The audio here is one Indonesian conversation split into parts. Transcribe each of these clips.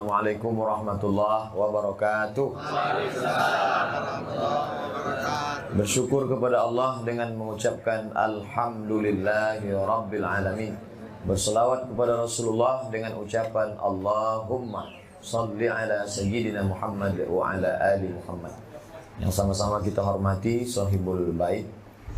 Assalamualaikum warahmatullahi wabarakatuh. Bersyukur kepada Allah dengan mengucapkan Alhamdulillahi Rabbil Alamin. Berselawat kepada Rasulullah dengan ucapan Allahumma salli ala Sayyidina Muhammad wa ala ali Muhammad. Yang sama-sama kita hormati Sahibul Bait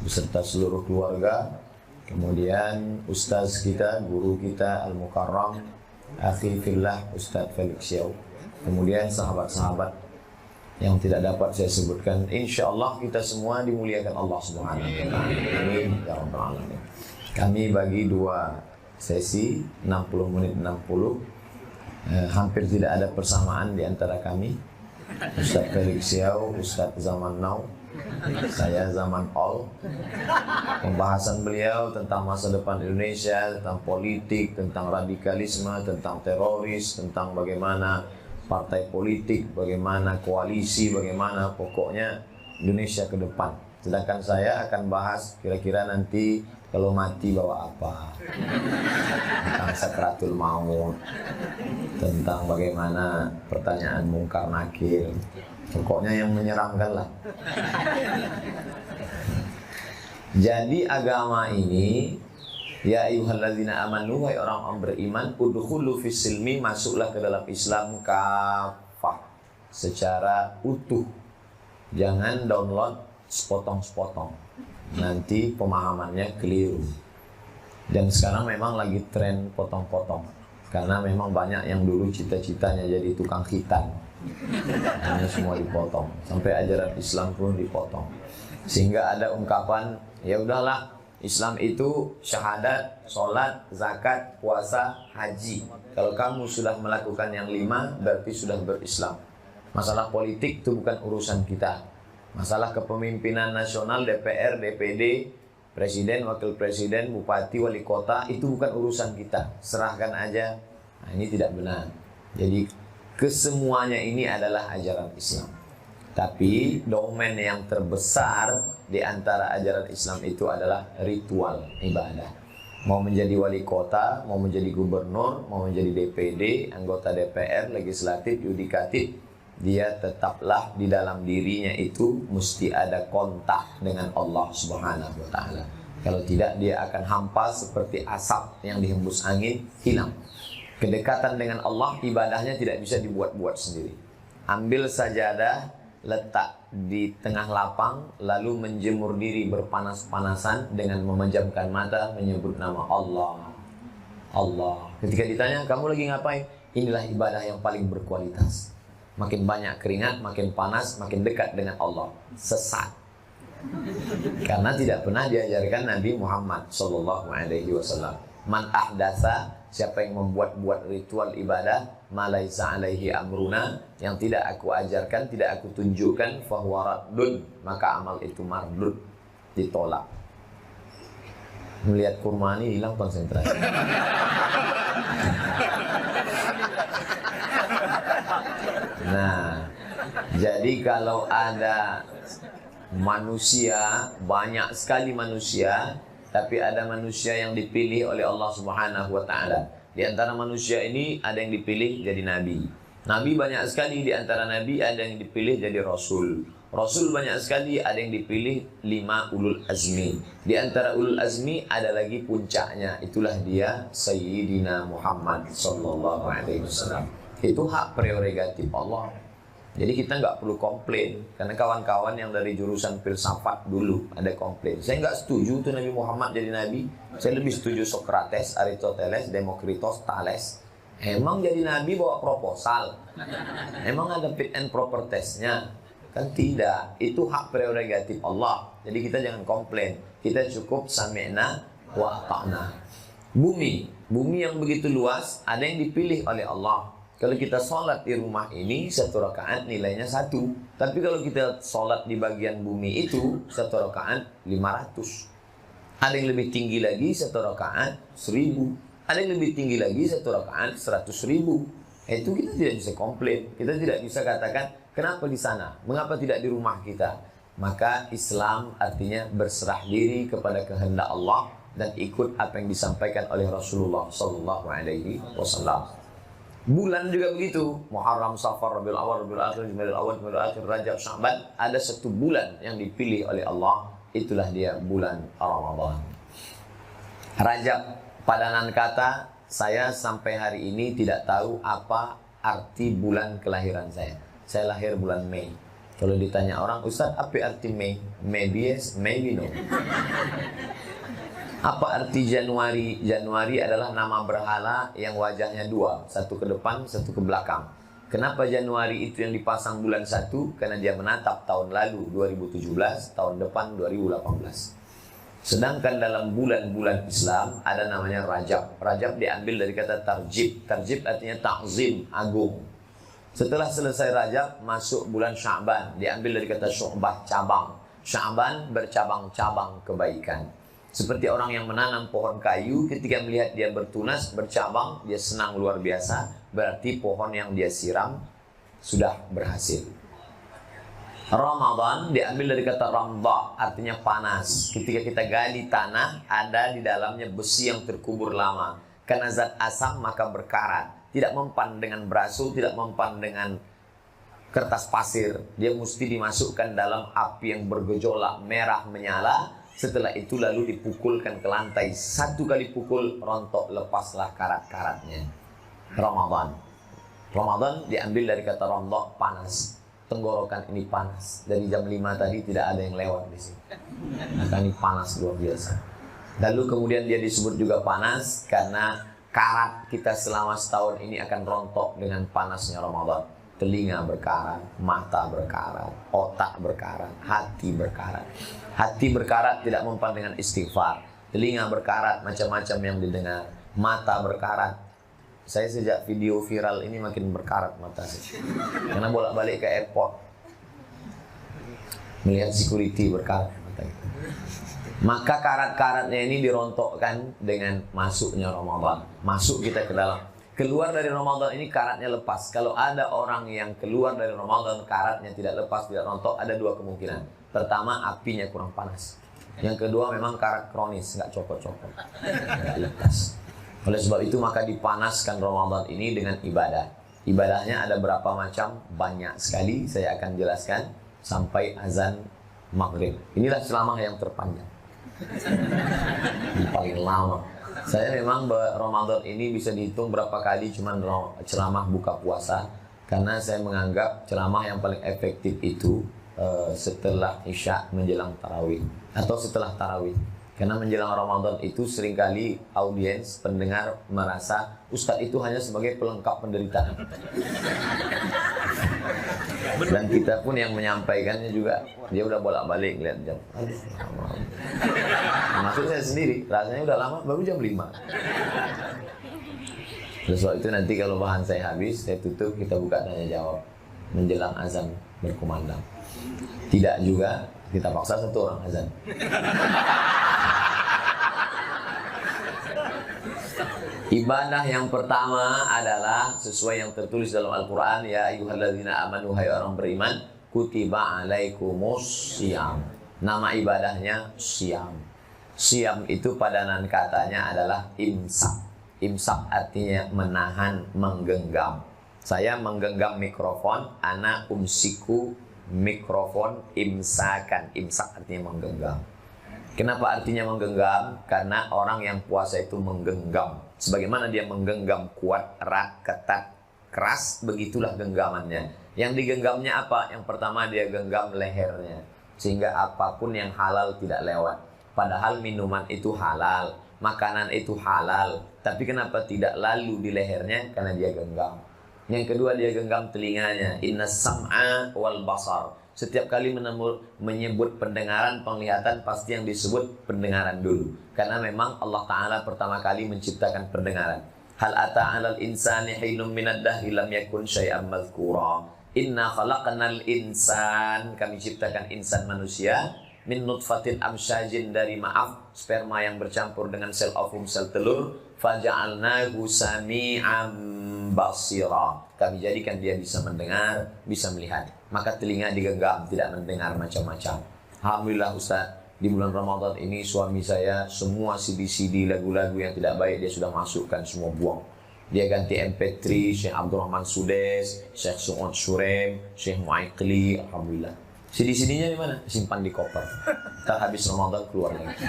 beserta seluruh keluarga. Kemudian Ustaz kita, guru kita Al-Mukarram Akhi Fillah Ustaz Felix Xiao. Kemudian sahabat-sahabat yang tidak dapat saya sebutkan. InsyaAllah kita semua dimuliakan Allah Subhanahu wa ta'ala. Amin ya rabbal alamin. Kami bagi dua sesi 60 menit 60. Hampir tidak ada persamaan di antara kami. Ustaz Felix Xiao, Ustaz zaman now, saya zaman all. Pembahasan beliau tentang masa depan Indonesia, tentang politik, tentang radikalisme, tentang teroris, tentang bagaimana partai politik, bagaimana koalisi, bagaimana pokoknya Indonesia ke depan. Sedangkan saya akan bahas kira-kira nanti kalau mati bawa apa, tentang sakratul maut, tentang bagaimana pertanyaan mungkar nakir, pokoknya yang menyeramkan lah. Jadi agama ini, ya ayyuhalladzina amanu, wahai orang-orang beriman, udkhulu fis-silmi, masuklah ke dalam Islam kafah, secara utuh. Jangan download sepotong-sepotong, nanti pemahamannya keliru. Dan sekarang memang lagi tren potong-potong, karena memang banyak yang dulu cita-citanya jadi tukang khitan, ini semua dipotong, sampai ajaran Islam pun dipotong. Sehingga ada ungkapan, ya udahlah, Islam itu syahadat, sholat, zakat, puasa, haji. Kalau kamu sudah melakukan yang 5, berarti sudah berislam. Masalah politik itu bukan urusan kita. Masalah kepemimpinan nasional, DPR, DPD, presiden, wakil presiden, bupati, wali kota, itu bukan urusan kita. Serahkan aja. Nah, ini tidak benar. Jadi kesemuanya ini adalah ajaran Islam. Tapi domain yang terbesar di antara ajaran Islam itu adalah ritual ibadah. Mau menjadi wali kota, mau menjadi gubernur, mau menjadi DPD, anggota DPR, legislatif, yudikatif, dia tetaplah di dalam dirinya itu mesti ada kontak dengan Allah Subhanahu wa ta'ala. Kalau tidak, dia akan hampas seperti asap yang dihembus angin, hilang. Kedekatan dengan Allah, ibadahnya tidak bisa dibuat-buat sendiri. Ambil sajadah, letak di tengah lapang, lalu menjemur diri berpanas-panasan dengan memejamkan mata, menyebut nama Allah. Allah. Ketika ditanya, kamu lagi ngapain? Inilah ibadah yang paling berkualitas. Makin banyak keringat, makin panas, makin dekat dengan Allah. Sesat. Karena tidak pernah diajarkan Nabi Muhammad SAW. Man ahdatsa, siapa yang membuat-buat ritual ibadah, malaisa alaihi amruna, yang tidak aku ajarkan, tidak aku tunjukkan, fahuwa raddun, maka amal itu mardud, ditolak. Melihat kurma ini hilang konsentrasi. Nah, jadi kalau ada manusia, banyak sekali manusia, tapi ada manusia yang dipilih oleh Allah Subhanahu wa ta'ala. Di antara manusia ini ada yang dipilih jadi nabi. Nabi banyak sekali, di antara nabi ada yang dipilih jadi rasul. Rasul banyak sekali, ada yang dipilih 5 ulul azmi. Di antara ulul azmi ada lagi puncaknya, itulah dia Sayyidina Muhammad sallallahu alaihi wasallam. Itu hak prerogatif Allah. Jadi kita nggak perlu komplain, karena kawan-kawan yang dari jurusan filsafat dulu ada komplain. Saya nggak setuju tuh Nabi Muhammad jadi nabi. Saya lebih setuju Socrates, Aristoteles, Demokritos, Thales. Emang jadi nabi bawa proposal? Emang ada fit and proper testnya? Kan tidak. Itu hak prerogatif Allah. Jadi kita jangan komplain. Kita cukup sami'na wa ata'na. Bumi yang begitu luas, ada yang dipilih oleh Allah. Kalau kita sholat di rumah ini, 1 rakaat nilainya 1. Tapi kalau kita sholat di bagian bumi itu, 1 rakaat 500. Ada yang lebih tinggi lagi, 1 rakaat 1000. Ada yang lebih tinggi lagi, 1 rakaat 100.000. Itu kita tidak bisa komplain. Kita tidak bisa katakan, kenapa di sana? Mengapa tidak di rumah kita? Maka Islam artinya berserah diri kepada kehendak Allah dan ikut apa yang disampaikan oleh Rasulullah SAW. Bulan juga begitu. Muharram, Safar, Rabiul Awal, Rabiul Akhir, Jumadil Awal, Jumadil Akhir, Rajab, Sya'ban. Ada satu bulan yang dipilih oleh Allah. Itulah dia bulan Ramadan. Rajab, padanan kata, saya sampai hari ini tidak tahu apa arti bulan kelahiran saya. Saya lahir bulan Mei. Kalau ditanya orang, Ustaz, apa arti Mei? Maybe yes, maybe no. Apa arti Januari? Januari adalah nama berhala yang wajahnya dua, satu ke depan, satu ke belakang. Kenapa Januari itu yang dipasang bulan 1? Karena dia menatap tahun lalu 2017, tahun depan 2018. Sedangkan dalam bulan-bulan Islam ada namanya Rajab. Rajab diambil dari kata tarjib. Tarjib artinya ta'zim, agung. Setelah selesai Rajab, masuk bulan Sya'ban. Diambil dari kata syu'bah, cabang. Sya'ban bercabang-cabang kebaikan. Seperti orang yang menanam pohon kayu, ketika melihat dia bertunas, bercabang, dia senang luar biasa. Berarti pohon yang dia siram sudah berhasil. Ramadan diambil dari kata ramda, artinya panas. Ketika kita gali tanah, ada di dalamnya besi yang terkubur lama. Karena zat asam maka berkarat. Tidak mempan dengan berasu, tidak mempan dengan kertas pasir. Dia mesti dimasukkan dalam api yang bergejolak, merah menyala. Setelah itu lalu dipukulkan ke lantai. Satu kali pukul, rontok, lepaslah karat-karatnya. Ramadan. Ramadan diambil dari kata ramda, panas. Tenggorokan ini panas. Dari jam 5 tadi tidak ada yang lewat di sini. Maka ini panas luar biasa. Lalu kemudian dia disebut juga panas karena karat kita selama setahun ini akan rontok dengan panasnya Ramadan. Telinga berkarat, mata berkarat, otak berkarat, hati berkarat. Hati berkarat tidak mempan dengan istighfar. Telinga berkarat, macam-macam yang didengar. Mata berkarat. Saya sejak video viral ini makin berkarat mata saya. Karena bolak-balik ke airport. Melihat security berkarat mata itu. Maka karat-karatnya ini dirontokkan dengan masuknya Ramadan. Masuk kita ke dalam. Keluar dari Ramadan ini karatnya lepas. Kalau ada orang yang keluar dari Ramadan karatnya tidak lepas, tidak rontok, ada dua kemungkinan. Pertama, apinya kurang panas. Yang kedua, memang karat kronis, nggak copot-copot, nggak lepas. Oleh sebab itu maka dipanaskan Ramadan ini dengan ibadah. Ibadahnya ada berapa macam? Banyak sekali. Saya akan jelaskan sampai azan maghrib. Inilah ceramah yang terpanjang. Yang paling lama. Saya memang Ramadan ini bisa dihitung berapa kali cuman ceramah buka puasa. Karena saya menganggap ceramah yang paling efektif itu setelah Isya menjelang tarawih. Atau setelah tarawih. Karena menjelang Ramadan itu seringkali audiens, pendengar merasa Ustadz itu hanya sebagai pelengkap penderitaan. Dan kita pun yang menyampaikannya juga, dia udah bolak-balik lihat jam. Maksud saya sendiri, rasanya udah lama, baru jam 5. Oleh sebab itu nanti kalau bahan saya habis, saya tutup, kita buka tanya jawab menjelang azan berkumandang. Tidak juga, kita paksa satu orang azan. Ibadah yang pertama adalah sesuai yang tertulis dalam Al-Quran. Ya ayyuhalladzina amanu, hai orang beriman, kutiba alaikumus syiyam. Nama ibadahnya syiyam. Syiyam itu padanan katanya adalah imsak. Imsak artinya menahan, menggenggam. Saya menggenggam mikrofon, ana umsiku mikrofon imsakan. Imsak artinya menggenggam. Kenapa artinya menggenggam? Karena orang yang puasa itu menggenggam. Sebagaimana dia menggenggam kuat, erat, ketat, keras, begitulah genggamannya. Yang digenggamnya apa? Yang pertama dia genggam lehernya. Sehingga apapun yang halal tidak lewat. Padahal minuman itu halal, makanan itu halal. Tapi kenapa tidak lalu di lehernya? Karena dia genggam. Yang kedua dia genggam telinganya. Inna sam'a wal basar. Setiap kali menyebut pendengaran, penglihatan, pasti yang disebut pendengaran dulu. Karena memang Allah Ta'ala pertama kali menciptakan pendengaran. Hal ata 'alal insani hinum minad dahri lam yakun syai'an madhkura. Inna khalaqnal insan, kami ciptakan insan manusia min nutfatin amsyajin, dari sperma yang bercampur dengan sel ovum, sel telur. Faja'alnahu sami'an basira. Kami jadikan dia bisa mendengar, bisa melihat. Maka telinga digenggam, tidak mendengar macam-macam. Alhamdulillah Ustaz, di bulan Ramadan ini suami saya semua CD-CD lagu-lagu yang tidak baik dia sudah masukkan, semua buang. Dia ganti MP3 Syekh Abdurrahman Sudes, Syekh Su'ud Surem, Syekh Mu'aikli. Alhamdulillah. CD-CD-nya di mana? Simpan di koper. Ntar habis Ramadan keluar lagi.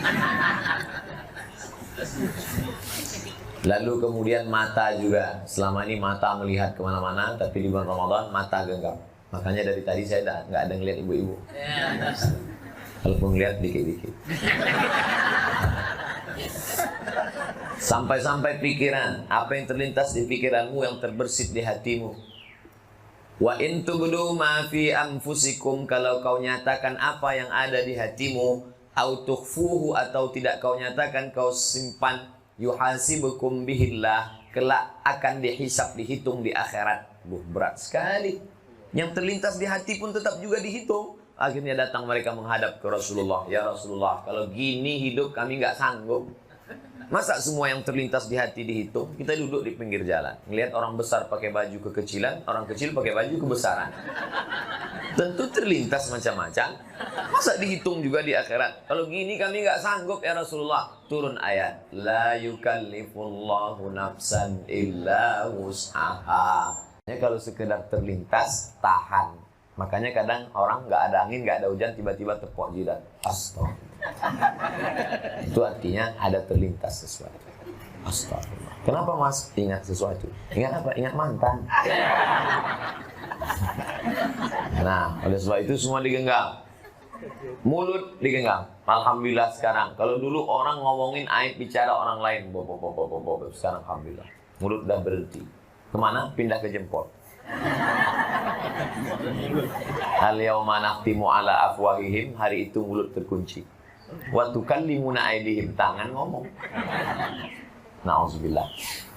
Lalu kemudian mata juga. Selama ini mata melihat kemana-mana, tapi di bulan Ramadan mata genggam. Makanya dari tadi saya nggak ada ngeliat ibu-ibu. Kalaupun ngeliat dikit-dikit. Sampai-sampai pikiran, apa yang terlintas di pikiranmu yang terbersit di hatimu. Wa in tubdu ma fi anfusikum, kalau kau nyatakan apa yang ada di hatimu, au tukhfuhu, atau tidak kau nyatakan, kau simpan, yuhasibukum bihillah, kelak akan dihisab, dihitung di akhirat. Berat sekali. Yang terlintas di hati pun tetap juga dihitung. Akhirnya datang mereka menghadap ke Rasulullah. Ya Rasulullah, kalau gini hidup kami nggak sanggup. Masa semua yang terlintas di hati dihitung? Kita duduk di pinggir jalan, ngelihat orang besar pakai baju kekecilan, orang kecil pakai baju kebesaran. Tentu terlintas macam-macam. Masa dihitung juga di akhirat? Kalau gini kami nggak sanggup ya Rasulullah. Turun ayat, la yukallifullahu nafsan illa wus'aha. Kalau sekedar terlintas, tahan. Makanya kadang orang nggak ada angin, nggak ada hujan, tiba-tiba tepuk jidat. Astagfirullah. Itu artinya ada terlintas sesuatu. Astagfirullah. Kenapa mas ingat sesuatu? Ingat apa? Ingat mantan. Nah, oleh sebab itu semua digenggam. Mulut digenggam. Alhamdulillah sekarang. Kalau dulu orang ngomongin aib bicara orang lain, sekarang alhamdulillah mulut udah berhenti. Kemana? Pindah ke jempol. Al-yawma nakhtimu ala afwahihim, hari itu mulut terkunci. Wa tukallimuna aydihim, tangan ngomong. Nauzubillah.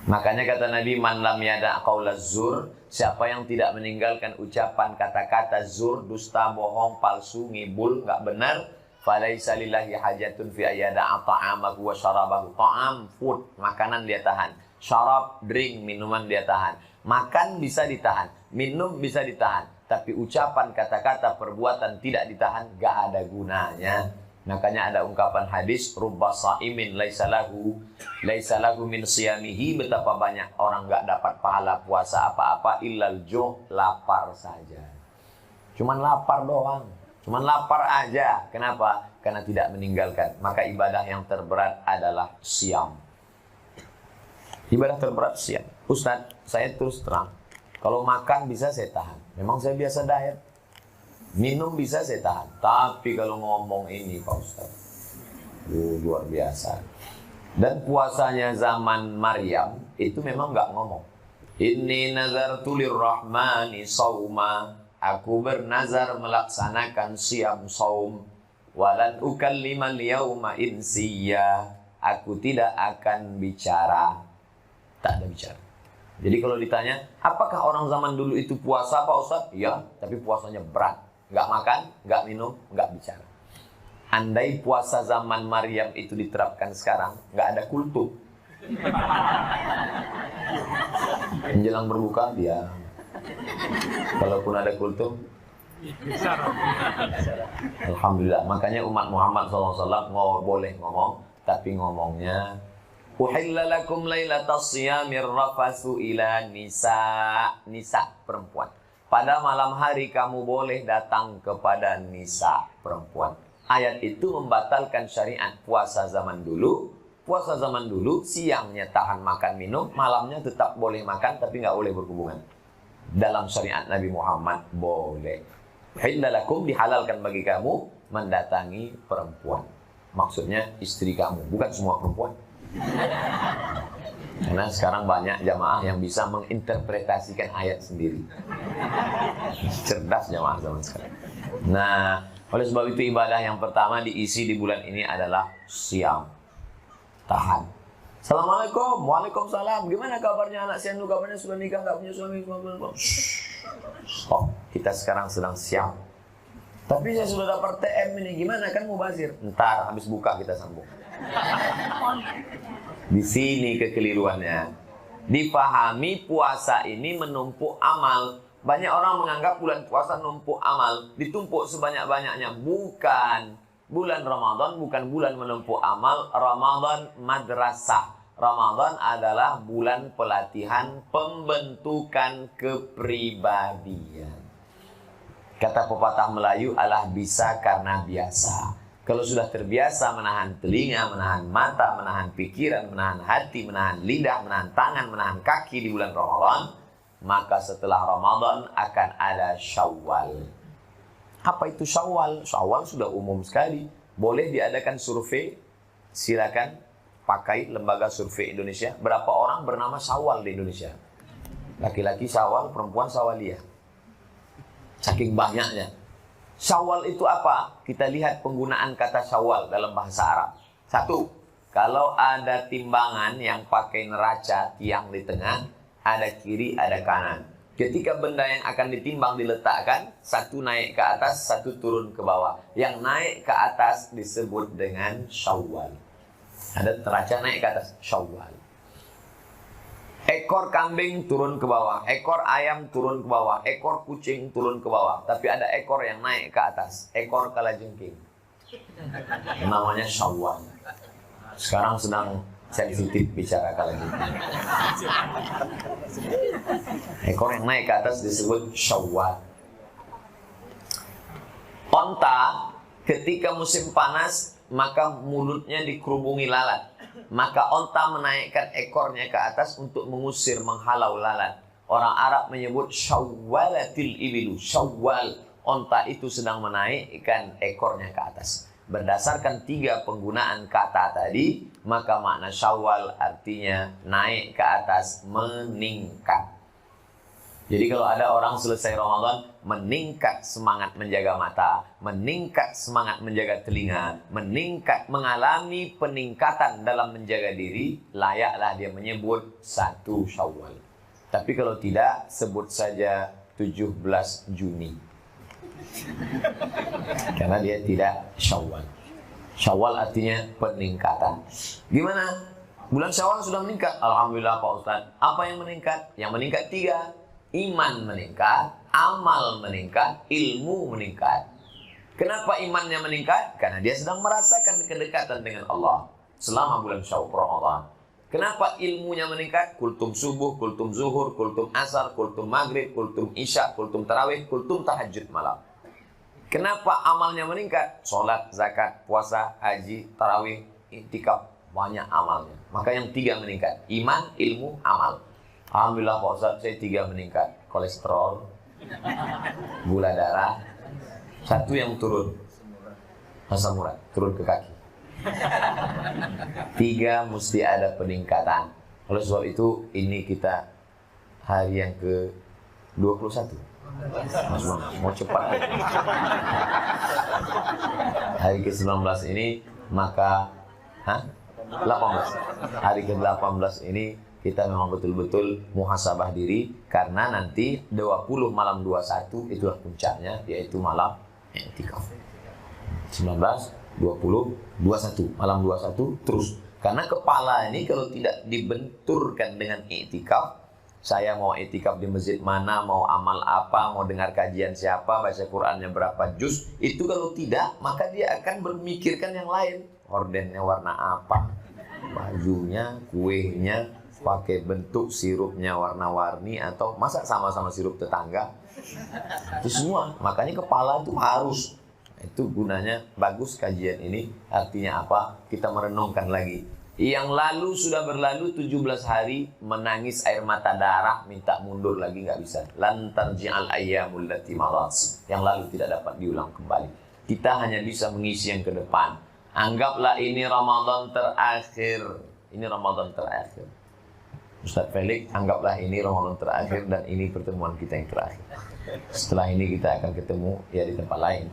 Makanya kata Nabi, man lam yada' qaulaz zur, siapa yang tidak meninggalkan ucapan kata-kata zur, dusta, bohong, palsu, ngibul, enggak benar, falaisa lillahi hajatun fi ayyada'a ta'amahu wa syarabahu. Ta'am, food, makanan dia tahan. Syarab, drink, minuman dia tahan. Makan bisa ditahan, minum bisa ditahan, tapi ucapan, kata-kata, perbuatan tidak ditahan, gak ada gunanya. Makanya ada ungkapan hadis, rubba sa'imin laisa lahu min siyamihi, betapa banyak orang gak dapat pahala puasa apa-apa, illal juh, lapar saja. Cuman lapar doang, cuman lapar aja. Kenapa? Karena tidak meninggalkan. Maka ibadah yang terberat adalah siam. Ibadah terberat siam. Ustaz, saya terus terang, kalau makan bisa saya tahan. Memang saya biasa diet. Minum bisa saya tahan. Tapi kalau ngomong ini Pak Ustaz, luar biasa. Dan puasanya zaman Maryam itu memang nggak ngomong. Inni nazartu lirrahmani sauma. Aku bernazar melaksanakan siam saum. Walan ukallimal yauma insiya. Aku tidak akan bicara. Tak ada bicara. Jadi kalau ditanya, apakah orang zaman dulu itu puasa Pak Ustaz? Ya, tapi puasanya berat. Nggak makan, nggak minum, nggak bicara. Andai puasa zaman Maryam itu diterapkan sekarang, nggak ada kultum. Menjelang berbuka, dia. Kalaupun ada kultum, alhamdulillah. Makanya umat Muhammad SAW boleh ngomong, tapi ngomongnya uhilla lakum lailatas siyamir rafasu ila nisa. Nisa, perempuan. Pada malam hari kamu boleh datang kepada nisa, perempuan. Ayat itu membatalkan syariat puasa zaman dulu. Puasa zaman dulu siangnya tahan makan minum, malamnya tetap boleh makan tapi nggak boleh berhubungan. Dalam syariat Nabi Muhammad boleh. Uhilla lakum, dihalalkan bagi kamu mendatangi perempuan. Maksudnya istri kamu, bukan semua perempuan. Karena sekarang banyak jamaah yang bisa menginterpretasikan ayat sendiri. Cerdas jamaah zaman sekarang. Nah, oleh sebab itu ibadah yang pertama diisi di bulan ini adalah siam. Tahan. Assalamualaikum, waalaikumsalam. Gimana kabarnya anak Sianu? Kabarnya sudah nikah, nggak punya suami? Oh, kita sekarang sedang siam. Tapi saya sudah dapat TM ini. Gimana kan mubazir? Ntar habis buka kita sambung. Di sini kekeliruannya. Dipahami puasa ini menumpuk amal. Banyak orang menganggap bulan puasa numpuk amal, ditumpuk sebanyak-banyaknya. Bukan. Bulan Ramadan bukan bulan menumpuk amal. Ramadan madrasah. Ramadan adalah bulan pelatihan pembentukan kepribadian. Kata pepatah Melayu, alah bisa karena biasa. Kalau sudah terbiasa menahan telinga, menahan mata, menahan pikiran, menahan hati, menahan lidah, menahan tangan, menahan kaki di bulan Ramadan, maka setelah Ramadan akan ada Syawal. Apa itu Syawal? Syawal sudah umum sekali. Boleh diadakan survei, silakan pakai lembaga survei Indonesia. Berapa orang bernama Syawal di Indonesia? Laki-laki Syawal, perempuan Syawaliyah. Saking banyaknya. Syawal itu apa? Kita lihat penggunaan kata Syawal dalam bahasa Arab. Satu, kalau ada timbangan yang pakai neraca, tiang di tengah, ada kiri, ada kanan. Ketika benda yang akan ditimbang diletakkan, satu naik ke atas, satu turun ke bawah. Yang naik ke atas disebut dengan Syawal. Ada neraca naik ke atas, Syawal. Ekor kambing turun ke bawah, ekor ayam turun ke bawah, ekor kucing turun ke bawah. Tapi ada ekor yang naik ke atas, ekor kalajengking. Namanya Syawal. Sekarang sedang sensitif bicara kalajengking. Ekor yang naik ke atas disebut Syawal. Onta ketika musim panas maka mulutnya dikerubungi lalat. Maka onta menaikkan ekornya ke atas untuk mengusir, menghalau lalat. Orang Arab menyebut syawwalatil ibilu. Syawwal, onta itu sedang menaikkan ekornya ke atas. Berdasarkan 3 penggunaan kata tadi, maka makna Syawal artinya naik ke atas, meningkat. Jadi kalau ada orang selesai Ramadan, meningkat semangat menjaga mata, meningkat semangat menjaga telinga, meningkat, mengalami peningkatan dalam menjaga diri, layaklah dia menyebut 1 Syawal. Tapi kalau tidak, sebut saja 17 Juni. Karena dia tidak Syawal. Syawal artinya peningkatan. Gimana? Bulan Syawal sudah meningkat? Alhamdulillah Pak Ustadz. Apa yang meningkat? Yang meningkat 3. Iman meningkat, amal meningkat, ilmu meningkat. Kenapa imannya meningkat? Karena dia sedang merasakan kedekatan dengan Allah selama bulan Syawal Ramadan. Kenapa ilmunya meningkat? Kultum subuh, kultum zuhur, kultum asar, kultum maghrib, kultum isya, kultum tarawih, kultum tahajud malam. Kenapa amalnya meningkat? Sholat, zakat, puasa, haji, tarawih, iktikaf, banyak amalnya. Maka yang 3 meningkat, iman, ilmu, amal. Alhamdulillah Pak Ustaz, saya 3 meningkat. Kolesterol, gula darah, 1 yang turun, asam urat, turun ke kaki. 3 mesti ada peningkatan. Oleh sebab itu, ini kita hari yang ke-21. Mas mau cepat. Hari ke-19 ini, maka 18. Hari ke-18 ini kita memang betul-betul muhasabah diri, karena nanti 20 malam 21 itulah puncaknya, yaitu malam i'tikaf. 19, 20, 21, malam 21 terus. Karena kepala ini kalau tidak dibenturkan dengan i'tikaf, saya mau i'tikaf di masjid mana, mau amal apa, mau dengar kajian siapa, baca Qur'annya berapa juz, itu kalau tidak, maka dia akan bermikirkan yang lain. Ordennya warna apa, bajunya, kuehnya, pakai bentuk sirupnya warna-warni, atau masa sama-sama sirup tetangga. Itu semua. Makanya kepala itu harus. Itu gunanya bagus kajian ini. Artinya apa? Kita merenungkan lagi. Yang lalu sudah berlalu 17 hari, menangis air mata darah, minta mundur lagi nggak bisa. Lan tarji'al ayyamul lati madat. Yang lalu tidak dapat diulang kembali. Kita hanya bisa mengisi yang ke depan. Anggaplah ini Ramadan terakhir. Ini Ramadan terakhir. Ustaz Felix, anggaplah ini Ramadan terakhir dan ini pertemuan kita yang terakhir. Setelah ini kita akan ketemu ya di tempat lain.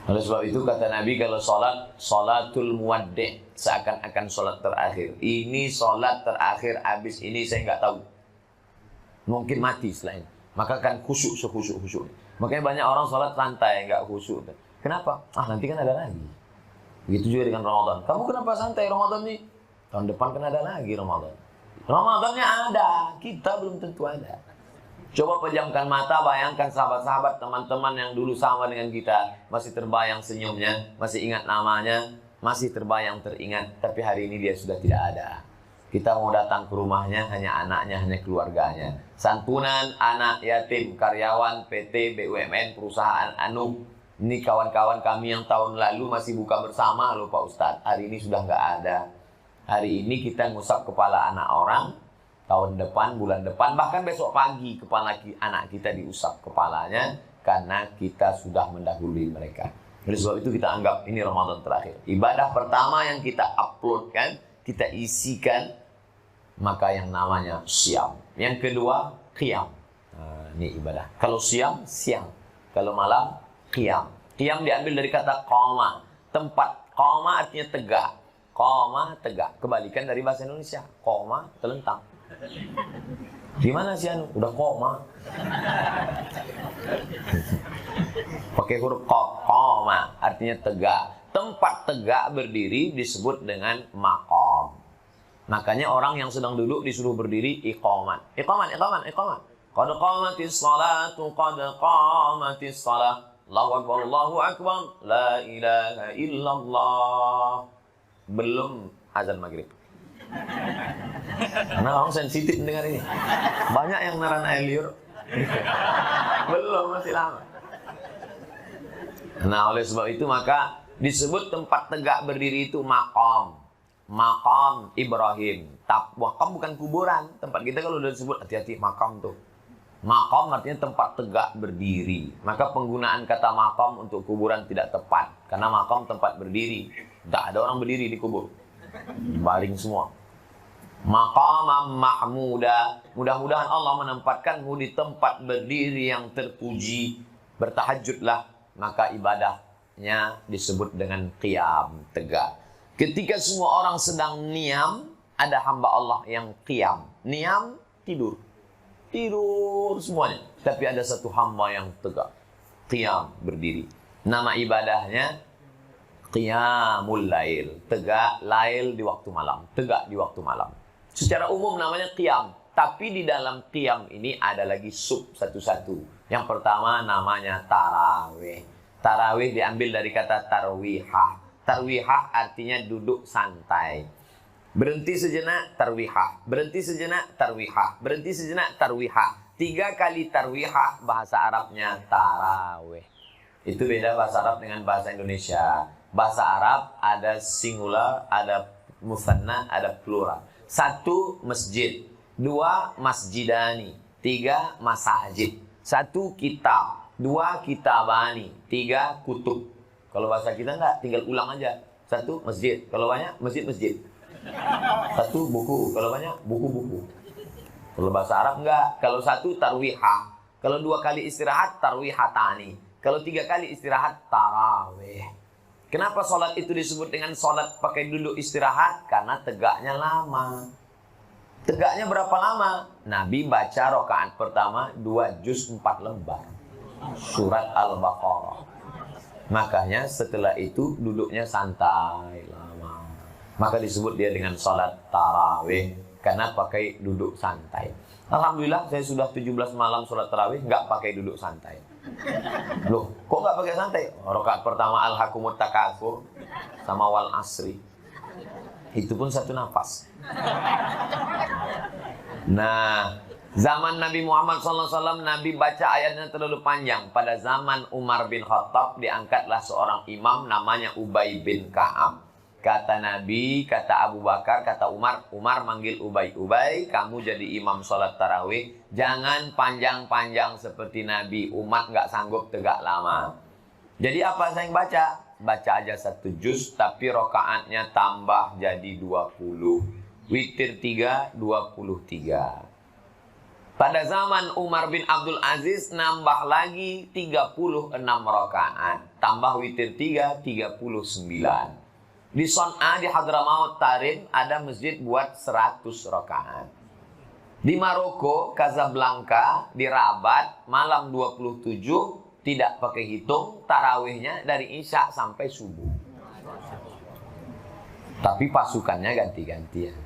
Oleh sebab itu kata Nabi, kalau sholat, sholatul muwaddi', seakan-akan sholat terakhir. Ini sholat terakhir, habis ini saya nggak tahu. Mungkin mati setelah ini. Maka kan khusyuk sekhusyuk-khusyuk. Makanya banyak orang sholat santai, nggak khusyuk. Kenapa? Nanti kan ada lagi. Begitu juga dengan Ramadan. Kamu kenapa santai Ramadan nih? Tahun depan kan ada lagi Ramadan. Ramadannya ada, kita belum tentu ada. Coba pejamkan mata, bayangkan sahabat-sahabat, teman-teman yang dulu sama dengan kita, masih terbayang senyumnya, masih ingat namanya. masih terbayang, teringat, tapi hari ini dia sudah tidak ada. Kita mau datang ke rumahnya, hanya anaknya, hanya keluarganya. Santunan anak yatim, karyawan PT, BUMN, perusahaan anu. Ini kawan-kawan kami yang tahun lalu masih buka bersama loh Pak Ustadz. Hari ini sudah nggak ada. Hari ini kita ngusap kepala anak orang. Tahun depan, bulan depan, bahkan besok pagi kepala anak kita diusap kepalanya. Karena kita sudah mendahului mereka. Oleh sebab itu kita anggap ini Ramadan terakhir. Ibadah pertama yang kita uploadkan, kita isikan, maka yang namanya siam. Yang kedua, qiyam. Nah, ini ibadah. Kalau siam, siang. Kalau malam, qiyam. Qiyam diambil dari kata qama. Tempat. Qama artinya tegak. Qama, tegak. Kebalikan dari bahasa Indonesia. Qama, telentang. Gimana sih anu? Udah qama. Pakai huruf qama, artinya tegak. Tempat tegak berdiri disebut dengan maqam. Makanya orang yang sedang duduk disuruh berdiri iqamat. Iqamat. Qad qamatis salatu, qad qamatis salah. Allahu akbar, Allahu akbar, la ilaha illallah. Belum azan maghrib. Karena orang sensitif mendengar ini. Banyak yang naran air liur. Belum, masih lama. Nah, oleh sebab itu maka disebut tempat tegak berdiri itu maqam. Maqam Ibrahim. Maqam bukan kuburan. Tempat kita kalau udah disebut hati-hati maqam tuh. Maqam artinya tempat tegak berdiri. Maka penggunaan kata maqam untuk kuburan tidak tepat. Karena maqam tempat berdiri. Tidak ada orang berdiri di kubur. Baring semua. Maqamam mahmuda. Mudah-mudahan Allah menempatkanmu di tempat berdiri yang terpuji. Bertahajudlah. Maka ibadahnya disebut dengan qiyam, tegak. Ketika semua orang sedang niam, ada hamba Allah yang qiyam. Niam, tidur. Tidur semuanya. Tapi ada satu hamba yang tegak. Qiyam, berdiri. Nama ibadahnya qiyamul lail. Tegak lail di waktu malam. Tegak di waktu malam. Secara umum namanya qiyam. Tapi di dalam qiyam ini ada lagi sub satu-satu. Yang pertama namanya tarawih. Tarawih diambil dari kata tarwihah. Tarwihah artinya duduk santai. Berhenti sejenak, tarwihah. Berhenti sejenak, tarwihah. Berhenti sejenak, tarwihah. 3 kali tarwihah, bahasa Arabnya tarawih. Itu beda bahasa Arab dengan bahasa Indonesia. Bahasa Arab ada singular, ada musanna, ada plural. 1 masjid, 2 masjidani, 3 masajid. 1 kitab, 2 kitabani, 3 kutub. Kalau bahasa kita enggak, tinggal ulang aja. 1 masjid, kalau banyak masjid-masjid. 1 buku, kalau banyak buku-buku. Kalau bahasa Arab enggak. Kalau 1 tarwihah. Kalau 2 kali istirahat tarwihatani. Kalau 3 kali istirahat tarawih. Kenapa sholat itu disebut dengan sholat pakai duduk istirahat? Karena tegaknya lama. Tegaknya berapa lama? Nabi baca rakaat pertama 2 juz 4 lembar. Surat Al-Baqarah. Makanya setelah itu duduknya santai lama. Maka disebut dia dengan sholat tarawih. Karena pakai duduk santai. Alhamdulillah saya sudah 17 malam sholat tarawih nggak pakai duduk santai. Loh, kok nggak pakai santai? Rakaat pertama Al-Hakumut Takatsur sama Wal Asri. Itu pun 1 nafas. Nah, zaman Nabi Muhammad SAW, Nabi baca ayatnya terlalu panjang. Pada zaman Umar bin Khattab diangkatlah seorang imam namanya Ubay bin Ka'ab. Kata Nabi, kata Abu Bakar, kata Umar. Umar manggil Ubay. Ubay, kamu jadi imam sholat tarawih. Jangan panjang-panjang seperti Nabi. Umat nggak sanggup tegak lama. Jadi apa saya yang baca? Baca aja 1 juz, tapi rokaatnya tambah jadi 20. Witir 3, 23. Pada zaman Umar bin Abdul Aziz nambah lagi 36 rakaat. Tambah witir 3, 39. Di Son'a, di Hadramaut Tarim, ada masjid buat 100 rakaat. Di Maroko, Casablanca, di Rabat, malam 27, tidak pakai hitung, tarawihnya dari Isya sampai subuh. Tapi pasukannya ganti-gantian.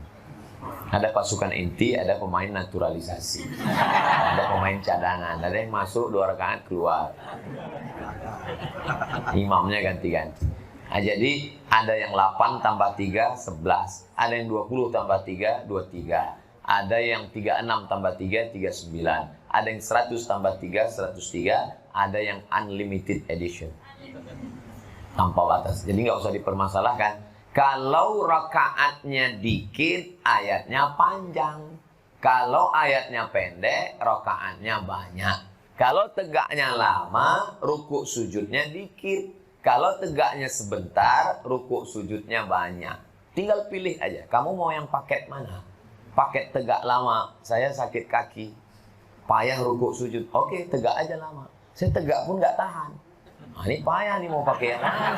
Ada pasukan inti, ada pemain naturalisasi. Ada pemain cadangan, ada yang masuk 2 rakaat keluar. Imamnya ganti-ganti. Nah, jadi ada yang 8 tambah 3, 11. Ada yang 20 tambah 3, 23. Ada yang 36 tambah 3, 39. Ada yang 100 tambah 3, 103. Ada yang unlimited edition. Tanpa batas. Jadi nggak usah dipermasalahkan. Kalau rakaatnya dikit, ayatnya panjang. Kalau ayatnya pendek, rakaatnya banyak. Kalau tegaknya lama, rukuk sujudnya dikit. Kalau tegaknya sebentar, rukuk sujudnya banyak. Tinggal pilih aja, kamu mau yang paket mana? Paket tegak lama, saya sakit kaki. Payah rukuk sujud, oke tegak aja lama. Saya tegak pun nggak tahan. Nah, ini payah nih mau pakai yang mana?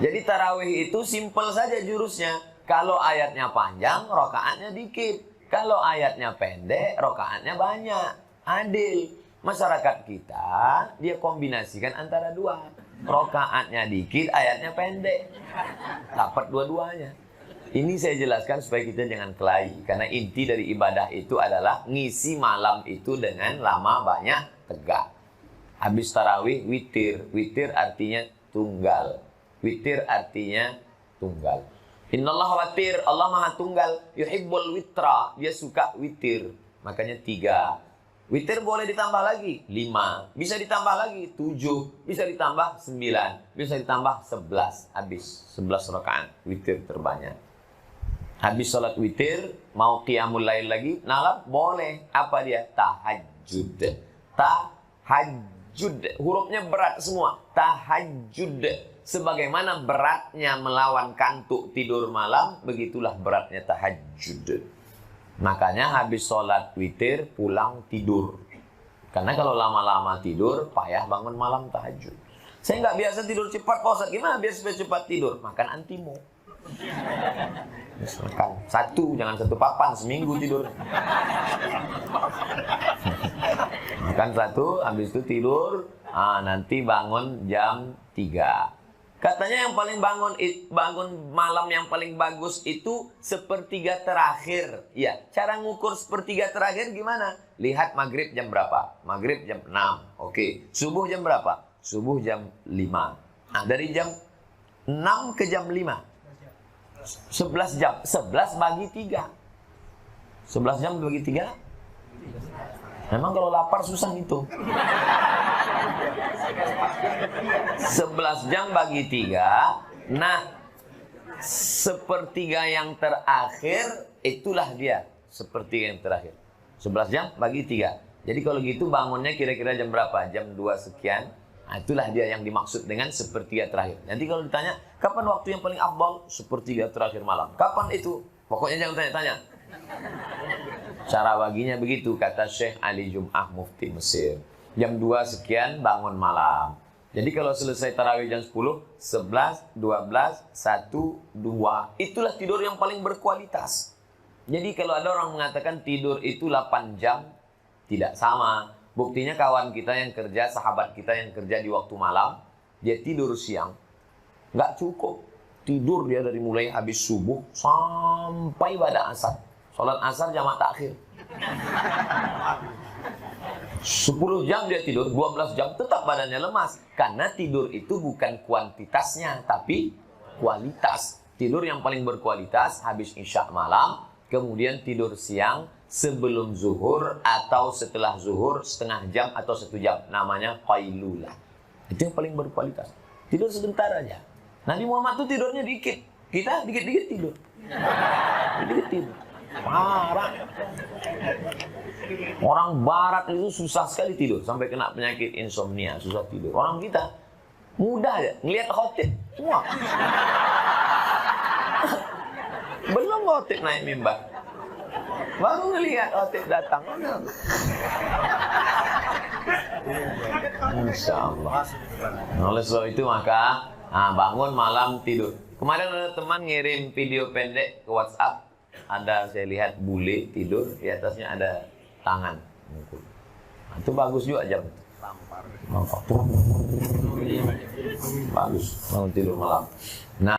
Jadi tarawih itu simple saja jurusnya. Kalau ayatnya panjang, rokaatnya dikit. Kalau ayatnya pendek, rokaatnya banyak. Adil. Masyarakat kita, dia kombinasikan antara dua. Rokaatnya dikit, ayatnya pendek. Dapat dua-duanya. Ini saya jelaskan supaya kita jangan kelahi. Karena inti dari ibadah itu adalah ngisi malam itu dengan lama banyak tegak. Habis tarawih, witir. Witir artinya tunggal. Witir artinya tunggal. Innallaha watir, Allah maha tunggal. Yuhibbul witra, dia suka witir. Makanya 3. Witir boleh ditambah lagi 5, bisa ditambah lagi 7, bisa ditambah 9, bisa ditambah 11. Habis 11 rakaat witir terbanyak. Habis sholat witir, mau qiyamul lail lagi, nalar boleh. Apa dia? Tahajud. Tahajud. Hurufnya berat semua. Tahajud. Sebagaimana beratnya melawan kantuk tidur malam, begitulah beratnya tahajud. Makanya habis sholat witir pulang tidur. Karena kalau lama-lama tidur, payah bangun malam tahajud. Saya nggak biasa tidur cepat, Pak Ustaz. Gimana biar cepat tidur? Makan antimo. Makan 1, jangan 1 papan, seminggu tidur. Makan 1, habis itu tidur, nanti bangun jam 3. Katanya yang paling bangun malam yang paling bagus itu sepertiga terakhir. Ya, cara ngukur sepertiga terakhir gimana? Lihat maghrib jam berapa? Maghrib jam 6. Oke. Subuh jam berapa? Subuh jam 5. Nah, dari jam 6 ke jam 5. 11 jam. 11 bagi 3. 11 jam bagi 3? Memang kalau lapar susah gitu. 11 jam bagi 3. Nah, sepertiga yang terakhir itulah dia. Sepertiga yang terakhir. 11 jam bagi 3. Jadi kalau gitu bangunnya kira-kira jam berapa? Jam 2 sekian. Nah, itulah dia yang dimaksud dengan sepertiga terakhir. Nanti kalau ditanya, kapan waktu yang paling afdal? Sepertiga terakhir malam. Kapan itu? Pokoknya jangan tanya-tanya. Cara baginya begitu, kata Syekh Ali Jum'ah Mufti Mesir. Jam 2 sekian bangun malam. Jadi kalau selesai tarawih jam 10, 11, 12, 1, 2. Itulah tidur yang paling berkualitas. Jadi kalau ada orang mengatakan tidur itu 8 jam, tidak sama. Buktinya kawan kita yang kerja, sahabat kita yang kerja di waktu malam, dia tidur siang. Nggak cukup. Tidur dia dari mulai habis subuh sampai pada asar. Sholat asar jamak takhir. 10 jam dia tidur, 12 jam tetap badannya lemas. Karena tidur itu bukan kuantitasnya, tapi kualitas. Tidur yang paling berkualitas habis isya malam, kemudian tidur siang sebelum zuhur atau setelah zuhur setengah jam atau 1 jam. Namanya qailulah. Itu yang paling berkualitas. Tidur sebentar aja. Nabi Muhammad tuh tidurnya dikit. Kita dikit-dikit tidur. Dikit-dikit tidur. Parah. Orang barat itu susah sekali tidur. Sampai kena penyakit insomnia. Susah tidur. Orang kita mudah aja. Ngelihat khotib. Wah. Belum khotib naik mimbar. Baru ngelihat khotib datang. Insya Allah. Oleh sebab itu maka bangun malam tidur. Kemarin ada teman ngirim video pendek ke WhatsApp. Ada saya lihat bule tidur, di atasnya ada tangan. Nah, itu bagus juga jam. Bagus, bangun tidur malam. Nah.